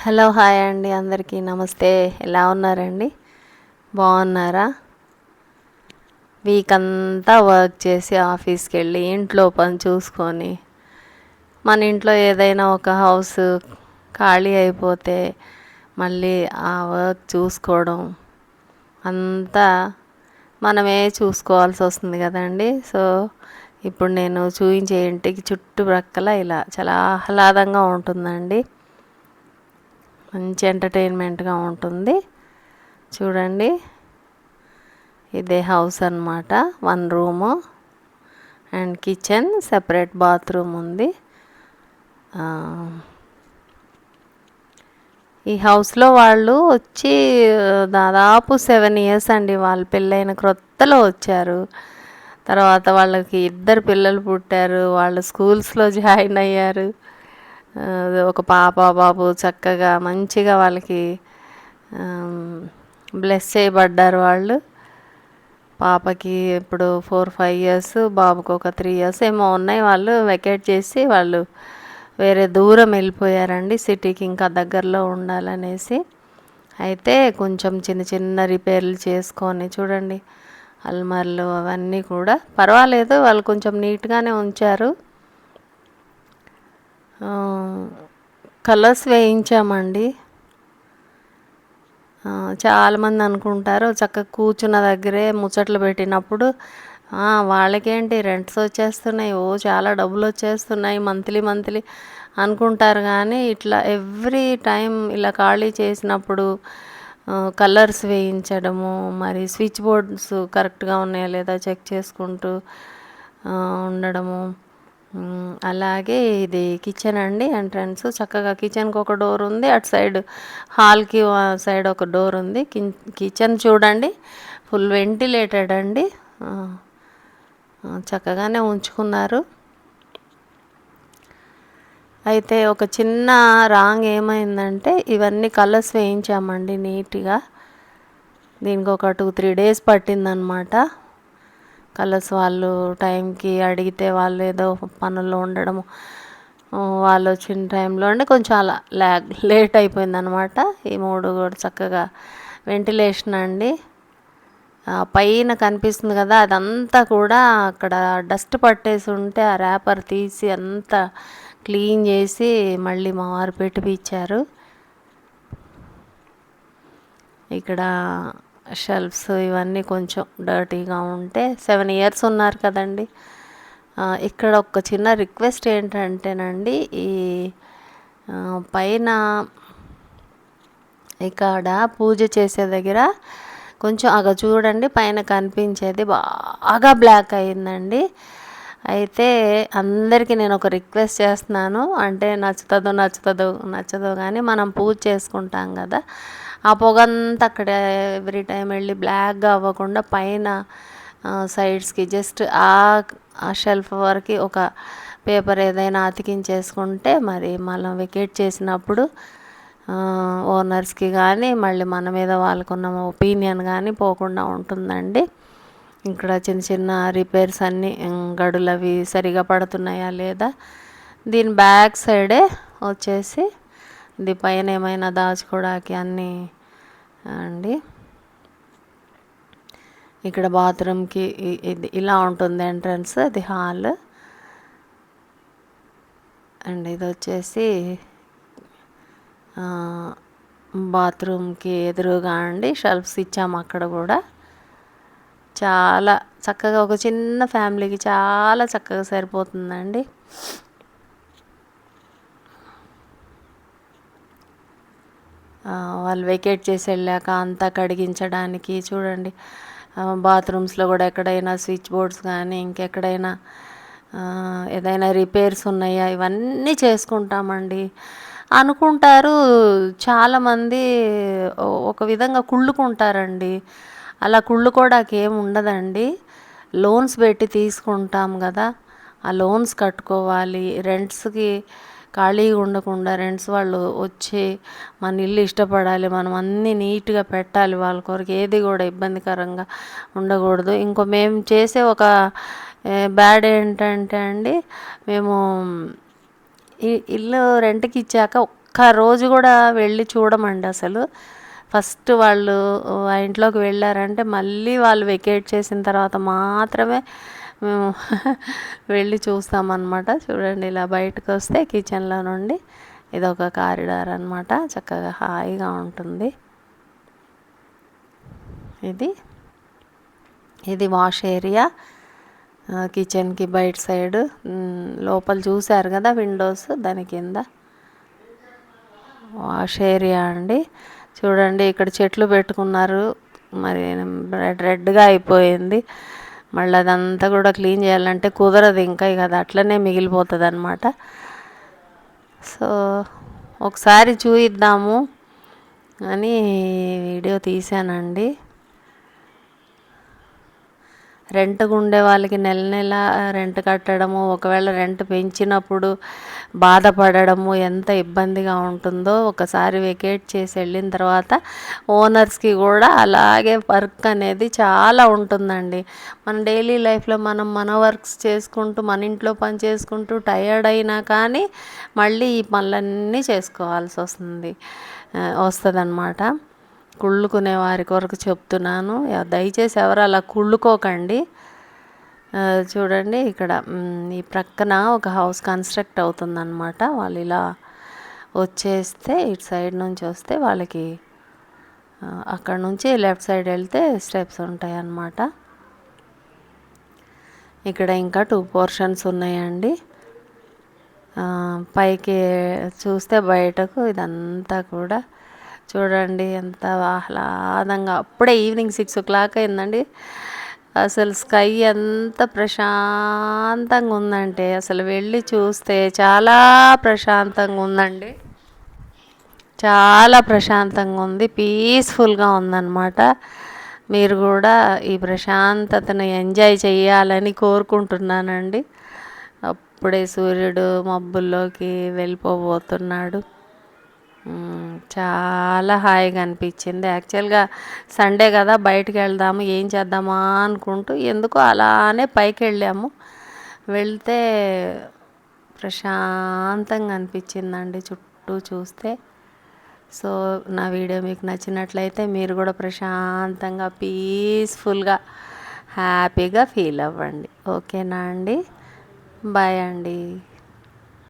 Hello hi అండి, అందరికీ నమస్తే. ఎలా ఉన్నారండి? బాగున్నారా? వీక్ అంతా వర్క్ చేసి ఆఫీస్కి వెళ్ళి ఇంట్లో పని చూసుకొని మన ఇంట్లో ఏదైనా ఒక హౌస్ ఖాళీ అయిపోతే మళ్ళీ ఆ వర్క్ చూసుకోవడం అంతా మనమే చూసుకోవాల్సి వస్తుంది కదండి. సో ఇప్పుడు నేను చూపించే ఇంటికి చుట్టుప్రక్కల ఇలా చాలా ఆహ్లాదంగా ఉంటుందండి. మంచి ఎంటర్టైన్మెంట్గా ఉంటుంది. చూడండి, ఇదే హౌస్ అన్నమాట. 1 room and kitchen, separate bathroom ఉంది. ఈ హౌస్లో వాళ్ళు వచ్చి దాదాపు 7 years అండి. వాళ్ళు పెళ్ళైన క్రొత్తలో వచ్చారు. తర్వాత వాళ్ళకి 2 పిల్లలు పుట్టారు. వాళ్ళు స్కూల్స్లో జాయిన్ అయ్యారు. ఒక పాప బాబు చక్కగా మంచిగా వాళ్ళకి బ్లెస్ చేయబడ్డారు. వాళ్ళు పాపకి ఇప్పుడు 4-5 years, బాబుకి ఒక 3 years ఏమో ఉన్నాయి. వాళ్ళు వెకేట్ చేసి వాళ్ళు వేరే దూరం వెళ్ళిపోయారండి, సిటీకి ఇంకా దగ్గరలో ఉండాలనేసి. అయితే కొంచెం చిన్న చిన్న రిపేర్లు చేసుకొని చూడండి, అల్మార్లు అవన్నీ కూడా పర్వాలేదు, వాళ్ళు కొంచెం నీట్గానే ఉంచారు. కలర్స్ వేయించామండి. చాలామంది అనుకుంటారు చక్కగా కూర్చున్న దగ్గరే ముచ్చట్లు పెట్టినప్పుడు వాళ్ళకేంటి రెంట్స్ వచ్చేస్తున్నాయి, చాలా డబ్బులు వచ్చేస్తున్నాయి మంత్లీ అనుకుంటారు. కానీ ఇట్లా ఎవ్రీ టైం ఇలా ఖాళీ చేసినప్పుడు కలర్స్ వేయించడము, మరి స్విచ్ బోర్డ్స్ కరెక్ట్గా ఉన్నాయా లేదా చెక్ చేసుకుంటూ ఉండడము. అలాగే ఇది కిచెన్ అండి, ఎంట్రన్స్. చక్కగా కిచెన్కి ఒక డోర్ ఉంది, అటు సైడ్ హాల్కి సైడ్ ఒక డోర్ ఉంది. కిచెన్ చూడండి, ఫుల్ వెంటిలేటెడ్ అండి. చక్కగానే ఉంచుకున్నారు. అయితే ఒక చిన్న రాంగ్ ఏమైందంటే, ఇవన్నీ కలర్స్ వేయించామండి నీట్గా. దీనికి ఒక 2-3 days పట్టిందనమాట. కలర్స్ వాళ్ళు టైంకి అడిగితే వాళ్ళు ఏదో పనుల్లో ఉండడము, వాళ్ళు వచ్చిన టైంలో అంటే కొంచెం అలా లేట్ అయిపోయిందనమాట. ఈ 3 కూడా చక్కగా వెంటిలేషన్ అండి. పైన కనిపిస్తుంది కదా, అదంతా కూడా అక్కడ డస్ట్ పట్టేసి ఉంటే ఆ ర్యాపర్ తీసి అంతా క్లీన్ చేసి మళ్ళీ మా వారు పెట్టిపిచ్చారు. ఇక్కడ షెల్ఫ్స్ ఇవన్నీ కొంచెం డర్టీగా ఉంటే 7 years ఉన్నారు కదండి. ఇక్కడ ఒక చిన్న రిక్వెస్ట్ ఏంటంటేనండి, ఈ పైన ఇక్కడ పూజ చేసే దగ్గర కొంచెం చూడండి, పైన కనిపించేది బాగా బ్లాక్ అయిందండి. అయితే అందరికీ నేను ఒక రిక్వెస్ట్ చేస్తున్నాను, అంటే నచ్చదో కానీ మనం పూజ చేసుకుంటాం కదా, ఆ పొగంతా అక్కడ ఎవ్రీ టైం వెళ్ళి బ్లాక్గా అవ్వకుండా పైన సైడ్స్కి జస్ట్ ఆ షెల్ఫ్ వరకు ఒక పేపర్ ఏదైనా అతికించేసుకుంటే మరి మనం వెకేట్ చేసినప్పుడు ఓనర్స్కి కానీ మళ్ళీ మన మీద వాళ్ళకున్న ఒపీనియన్ కానీ పోకుండా ఉంటుందండి. ఇక్కడ చిన్న చిన్న రిపేర్స్ అన్నీ, గడులు అవి సరిగా పడుతున్నాయా లేదా. దీని బ్యాక్ సైడే వచ్చేసి ఇది పైన ఏమైనా దాచుకోవడానికి అన్నీ అండి. ఇక్కడ బాత్రూమ్కి ఇది ఇలా ఉంటుంది ఎంట్రన్స్, ఇది హాల్ అండ్ ఇది వచ్చేసి బాత్రూమ్కి ఎదురుగా అండి. షెల్ఫ్స్ ఇచ్చాము అక్కడ కూడా. చాలా చక్కగా ఒక చిన్న ఫ్యామిలీకి చాలా చక్కగా సరిపోతుందండి. వాళ్ళు వెకేట్ చేసి వెళ్ళాక అంతా కడిగించడానికి చూడండి, బాత్రూమ్స్లో కూడా ఎక్కడైనా స్విచ్ బోర్డ్స్ కానీ ఇంకెక్కడైనా ఏదైనా రిపేర్స్ ఉన్నాయా ఇవన్నీ చేసుకుంటామండి. అనుకుంటారు చాలామంది ఒక విధంగా కుళ్ళుకుంటారండి. అలా కుళ్ళుకోవడానికి ఏమి ఉండదండి. లోన్స్ పెట్టి తీసుకుంటాం కదా, ఆ లోన్స్ కట్టుకోవాలి. రెంట్స్కి ఖాళీగా ఉండకుండా రెంట్స్ వాళ్ళు వచ్చి మన ఇల్లు ఇష్టపడాలి, మనం అన్నీ నీట్గా పెట్టాలి, వాళ్ళ కొరకు ఏది కూడా ఇబ్బందికరంగా ఉండకూడదు. మేము చేసే ఒక బ్యాడ్ ఏంటంటే అండి, మేము ఈ ఇల్లు రెంట్కి ఇచ్చాక ఒక్క ఒక్కరోజు కూడా వెళ్ళి చూడమండి అసలు. ఫస్ట్ వాళ్ళు ఆ ఇంట్లోకి వెళ్ళారంటే మళ్ళీ వాళ్ళు వెకేట్ చేసిన తర్వాత మాత్రమే మేము వెళ్ళి చూస్తామన్నమాట. చూడండి, ఇలా బయటకు వస్తే కిచెన్లో నుండి ఇదొక కారిడార్ అనమాట. చక్కగా హాయిగా ఉంటుంది. ఇది వాష్ ఏరియా, కిచెన్కి బయట సైడ్. లోపల చూశారు కదా విండోస్, దాని కింద వాష్ ఏరియా అండి. చూడండి, ఇక్కడ చెట్లు పెట్టుకున్నారు, మరి రెడ్గా అయిపోయింది. మళ్ళీ అదంతా కూడా క్లీన్ చేయాలంటే కుదరదు ఇంకా, ఇక అది అట్లనే మిగిలిపోతుంది అనమాట. సో ఒకసారి చూయిద్దాము అని వీడియో తీసానండి. రెంట్కు ఉండే వాళ్ళకి నెల నెల రెంట్ కట్టడము, ఒకవేళ రెంట్ పెంచినప్పుడు బాధపడము ఎంత ఇబ్బందిగా ఉంటుందో, ఒకసారి వెకేట్ చేసి వెళ్ళిన తర్వాత ఓనర్స్కి కూడా అలాగే వర్క్ అనేది చాలా ఉంటుందండి. మన డైలీ లైఫ్లో మనం మన వర్క్స్ చేసుకుంటూ, మన ఇంట్లో పని చేసుకుంటూ టయర్డ్ అయినా కానీ మళ్ళీ ఈ పనులన్నీ చేసుకోవాల్సి వస్తుందన్నమాట. కుళ్ళుకునే వారి కొరకు చెప్తున్నాను, దయచేసి ఎవరు అలా కుళ్ళుకోకండి. చూడండి, ఇక్కడ ఈ ప్రక్కన ఒక హౌస్ కన్స్ట్రక్ట్ అవుతుందన్నమాట. వాళ్ళు ఇలా వచ్చేస్తే ఇటు సైడ్ నుంచి వస్తే వాళ్ళకి అక్కడ నుంచి లెఫ్ట్ సైడ్ వెళ్తే స్టెప్స్ ఉంటాయి అన్నమాట. ఇక్కడ ఇంకా 2 పోర్షన్స్ ఉన్నాయండి. పైకి చూస్తే బయటకు ఇదంతా కూడా చూడండి ఎంత ఆహ్లాదంగా. అప్పుడే ఈవినింగ్ 6 o'clock అయిందండి. అసలు స్కై ఎంత ప్రశాంతంగా ఉందంటే అసలు వెళ్ళి చూస్తే చాలా ప్రశాంతంగా ఉందండి. చాలా ప్రశాంతంగా ఉంది, పీస్ఫుల్గా ఉందన్నమాట. మీరు కూడా ఈ ప్రశాంతతను ఎంజాయ్ చేయాలని కోరుకుంటున్నానండి. అప్పుడే సూర్యుడు మబ్బుల్లోకి వెళ్ళిపోబోతున్నాడు. చాలా హాయిగా అనిపించింది. యాక్చువల్గా సండే కదా, బయటికి వెళ్దాము ఏం చేద్దామా అనుకుంటూ ఎందుకో అలానే పైకి వెళ్ళాము. వెళ్తే ప్రశాంతంగా అనిపించిందండి చుట్టూ చూస్తే. సో నా వీడియో మీకు నచ్చినట్లయితే మీరు కూడా ప్రశాంతంగా పీస్ఫుల్గా హ్యాపీగా ఫీల్ అవ్వండి. ఓకేనా అండి? బాయ్ అండి.